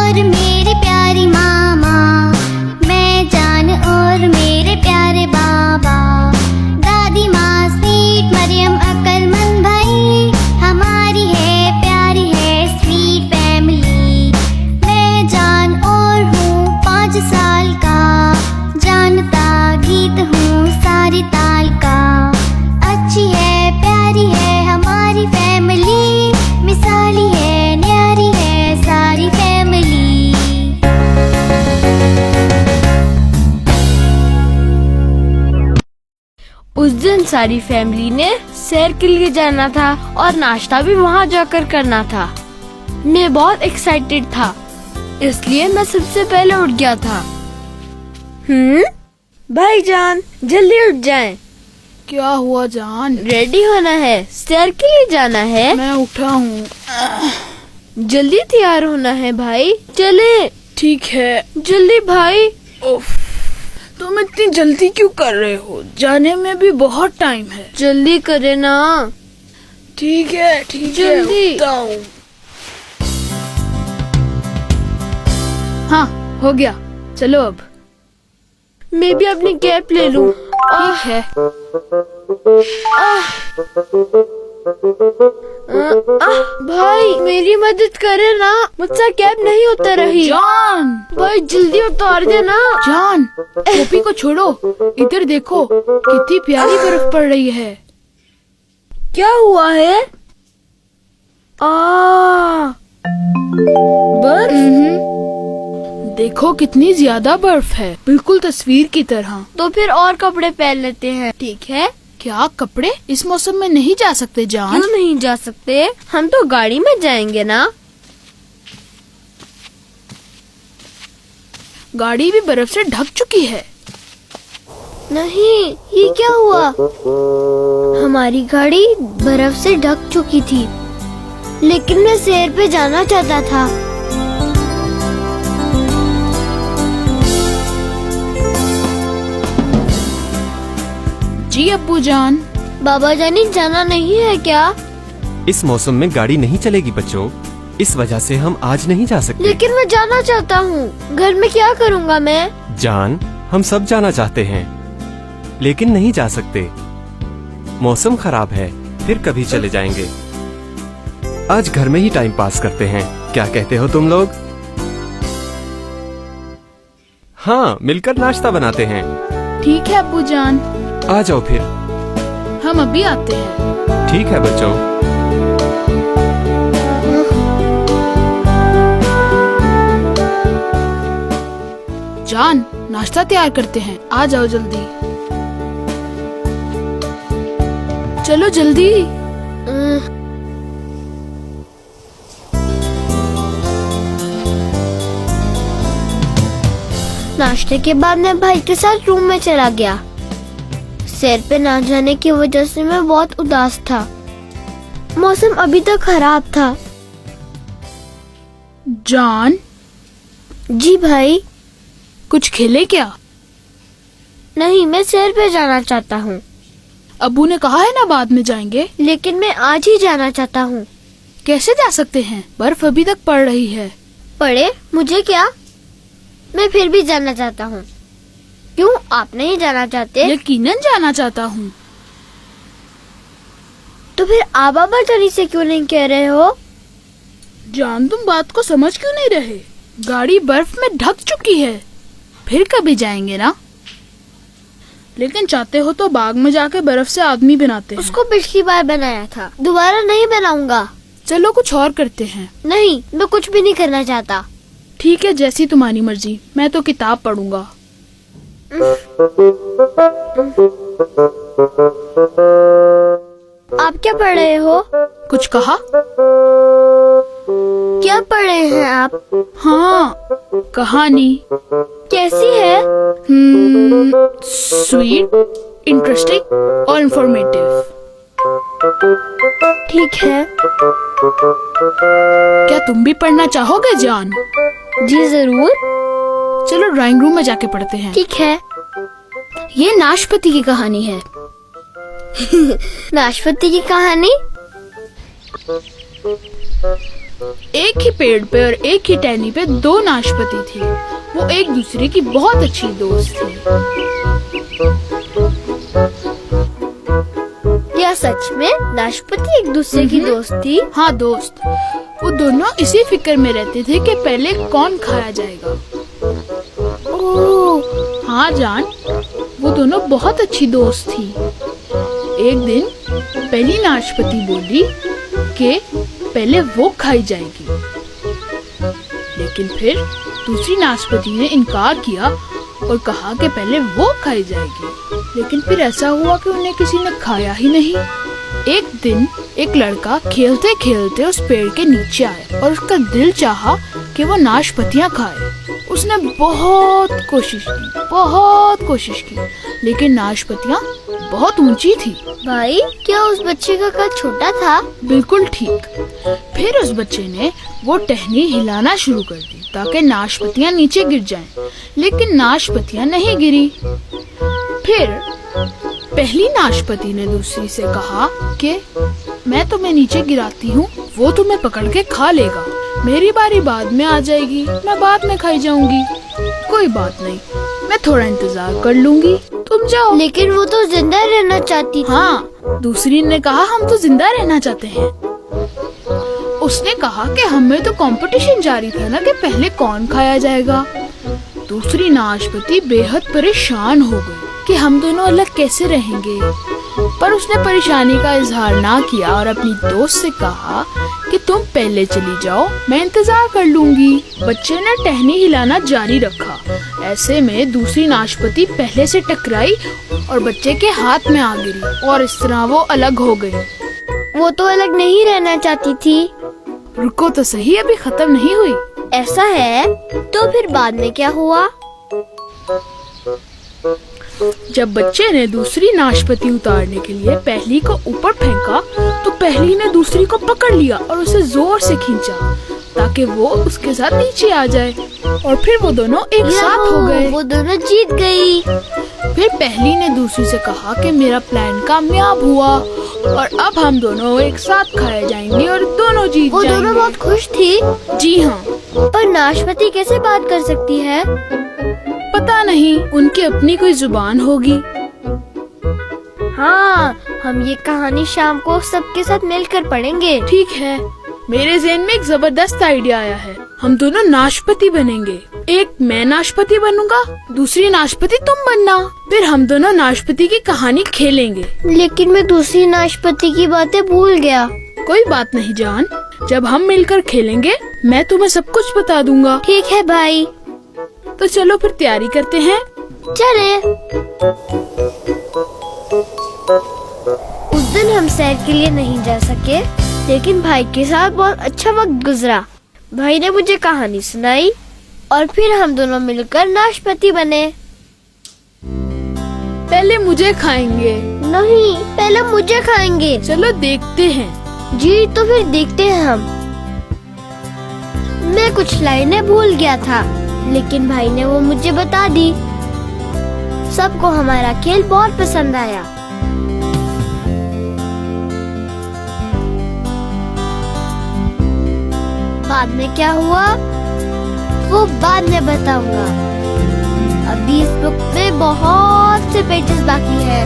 और मेरे प्यारे मामा, मैं जान और मेरे प्यारे बाबा, दादी माँ स्वीट मरियम अक्लमंद भाई, हमारी है प्यारी है स्वीट फैमिली। मैं जान और हूँ 5 साल का, जानता गीत हूँ सारी ताल का। अच्छी है प्यारी है हमारी फैमिली, मिसाली है न्यारी है सारी फैमिली। उस दिन सारी फैमिली ने सैर के लिए जाना था और नाश्ता भी वहाँ जाकर करना था। मैं बहुत एक्साइटेड था, इसलिए मैं सबसे पहले उठ गया था। भाईजान जल्दी उठ जाएं। क्या हुआ जान? रेडी होना है, सैर के लिए जाना है। मैं उठा हूँ। जल्दी तैयार होना है भाई, चले। ठीक है। जल्दी भाई। उफ, तुम इतनी जल्दी क्यों कर रहे हो? जाने में भी बहुत टाइम है। जल्दी करे ना। ठीक है जल्दी। उठता हूँ। हाँ हो गया, चलो अब। मैं भी अपनी कैप ले लूं। ठीक है। भाई मेरी मदद करे ना, मुझसे कैप नहीं उतर रही। जान भाई जल्दी उतार दे ना। जान टोपी को छोड़ो, इधर देखो कितनी प्यारी बर्फ पड़ रही है। क्या हुआ है? बर्फ? देखो कितनी ज्यादा बर्फ है, बिल्कुल तस्वीर की तरह। तो फिर और कपड़े पहन लेते हैं, ठीक है? क्या कपड़े? इस मौसम में नहीं जा सकते जान। क्यों नहीं जा सकते? हम तो गाड़ी में जाएंगे ना। गाड़ी भी बर्फ से ढक चुकी है। नहीं, ये क्या हुआ? हमारी गाड़ी बर्फ से ढक चुकी थी, लेकिन मैं सैर पे जाना चाहता था। जी अब्बू जान। बाबा जानी जाना नहीं है क्या? इस मौसम में गाड़ी नहीं चलेगी बच्चों, इस वजह से हम आज नहीं जा सकते। लेकिन मैं जाना चाहता हूँ। घर में क्या करूँगा मैं? जान, हम सब जाना चाहते हैं, लेकिन नहीं जा सकते। मौसम खराब है, फिर कभी चले जाएंगे। आज घर में ही टाइम पास करते हैं, क्या कहते हो तुम लोग? हाँ, मिलकर नाश्ता बनाते हैं। ठीक है अब्बू जान। आ जाओ फिर। हम अभी आते हैं। ठीक है बच्चों। जान नाश्ता तैयार करते हैं, आ जाओ जल्दी। चलो जल्दी। नाश्ते के बाद मैं भाई के साथ रूम में चला गया। सैर पे ना जाने की वजह से मैं बहुत उदास था। मौसम अभी तक खराब था। जान। जी भाई। कुछ खेले क्या? नहीं, मैं सैर पे जाना चाहता हूँ। अब्बू ने कहा है ना बाद में जाएंगे। लेकिन मैं आज ही जाना चाहता हूँ। कैसे जा सकते हैं? बर्फ अभी तक पड़ रही है। पड़े, मुझे क्या, मैं फिर भी जाना चाहता हूँ। क्यों, आप नहीं जाना चाहते? यकीनन जाना चाहता हूँ। तो फिर आप बाबा जानी से क्यों नहीं कह रहे हो? जान तुम बात को समझ क्यों नहीं रहे? गाड़ी बर्फ में ढक चुकी है, फिर कभी जाएंगे ना। लेकिन चाहते हो तो बाग में जाके बर्फ से आदमी बनाते हैं। उसको पिछली बार बनाया था, दोबारा नहीं बनाऊंगा। चलो कुछ और करते हैं। नहीं, मैं कुछ भी नहीं करना चाहता। ठीक है, जैसी तुम्हारी मर्जी। मैं तो किताब पढ़ूंगा। आप क्या पढ़ रहे हो? कुछ कहा? क्या पढ़ रहे हैं आप? हाँ, कहानी। कैसी है? स्वीट, इंटरेस्टिंग और इंफॉर्मेटिव। ठीक है। क्या तुम भी पढ़ना चाहोगे जान? जी जरूर। चलो ड्राइंग रूम में जाके पढ़ते हैं। ठीक है। ये नाशपाती की कहानी है। नाशपाती की कहानी? एक ही पेड़ पे और एक ही टहनी पे दो नाशपाती थी। वो एक दूसरे की बहुत अच्छी दोस्त थी। क्या सच में नाशपाती एक दूसरे की दोस्त थी? हाँ दोस्त, वो दोनों इसी फिक्र में रहते थे कि पहले कौन खाया जाएगा। ओह, हाँ जान, वो दोनों बहुत अच्छी दोस्त थी। एक दिन पहली नाशपाती बोली कि पहले वो खाई जाएगी, लेकिन फिर दूसरी नाशपाती ने इनकार किया और कहा कि पहले वो खाई जाएगी। लेकिन फिर ऐसा हुआ कि उन्हें किसी ने खाया ही नहीं। एक दिन एक लड़का खेलते खेलते उस पेड़ के नीचे आया और उसका दिल चाहा कि वो नाशपातियां खाए। उसने बहुत कोशिश की, लेकिन नाशपातियां बहुत ऊंची थी। भाई क्या उस बच्चे का कद छोटा था? बिल्कुल ठीक। फिर उस बच्चे ने वो टहनी हिलाना शुरू कर दी ताकि नाशपातियां नीचे गिर जाएं, लेकिन नाशपातियां नहीं गिरी। फिर पहली नाशपाती ने दूसरी से कहा कि मैं तुम्हें नीचे गिराती हूँ, वो तुम्हें पकड़ के खा लेगा। मेरी बारी बाद में आ जाएगी, मैं बाद में खाई जाऊंगी। कोई बात नहीं, मैं थोड़ा इंतजार कर लूंगी, तुम जाओ। लेकिन वो तो जिंदा रहना चाहती थी। हाँ, दूसरी ने कहा हम तो जिंदा रहना चाहते हैं। उसने कहा कि हमें तो कंपटीशन जारी था ना कि पहले कौन खाया जाएगा। दूसरी नाशपाती बेहद परेशान हो गई कि हम दोनों अलग कैसे रहेंगे, पर उसने परेशानी का इजहार ना किया और अपनी दोस्त से कहा कि तुम पहले चली जाओ, मैं इंतजार कर लूंगी। बच्चे ने टहनी हिलाना जारी रखा। ऐसे में दूसरी नाशपाती पहले से टकराई और बच्चे के हाथ में आ गिरी और इस तरह वो अलग हो गई। वो तो अलग नहीं रहना चाहती थी। रुको तो सही, अभी खत्म नहीं हुई। ऐसा है, तो फिर बाद में क्या हुआ? जब बच्चे ने दूसरी नाशपाती उतारने के लिए पहली को ऊपर फेंका तो पहली ने दूसरी को पकड़ लिया और उसे जोर से खींचा ताकि वो उसके साथ नीचे आ जाए, और फिर वो दोनों एक साथ हो गए। वो दोनों जीत गई। फिर पहली ने दूसरी से कहा कि मेरा प्लान कामयाब हुआ और अब हम दोनों एक साथ खाए जाएंगे और दोनों जीत वो जाएंगे। दोनों बहुत खुश थी। जी हाँ। पर नाशपाती कैसे बात कर सकती है? पता नहीं, उनकी अपनी कोई जुबान होगी। हाँ, हम ये कहानी शाम को सबके साथ मिलकर पढ़ेंगे। ठीक है, मेरे ज़हन में एक जबरदस्त आइडिया आया है। हम दोनों नाशपाती बनेंगे। एक मैं नाशपाती बनूंगा, दूसरी नाशपाती तुम बनना। फिर हम दोनों नाशपाती की कहानी खेलेंगे। लेकिन मैं दूसरी नाशपाती की बातें भूल गया। कोई बात नहीं जान, जब हम मिलकर खेलेंगे मैं तुम्हें सब कुछ बता दूंगा। ठीक है भाई, तो चलो फिर तैयारी करते हैं। चले। उस दिन हम सैर के लिए नहीं जा सके, लेकिन भाई के साथ बहुत अच्छा वक्त गुजरा। भाई ने मुझे कहानी सुनाई और फिर हम दोनों मिलकर नाशपाती बने। पहले मुझे खाएंगे। नहीं, पहले मुझे खाएंगे। चलो देखते हैं। जी, तो फिर देखते हैं हम। मैं कुछ लाइनें भूल गया था, लेकिन भाई ने वो मुझे बता दी। सबको हमारा खेल बहुत पसंद आया। बाद में क्या हुआ वो बाद में बताऊंगा। अभी इस बुक में बहुत से पेजेस बाकी है।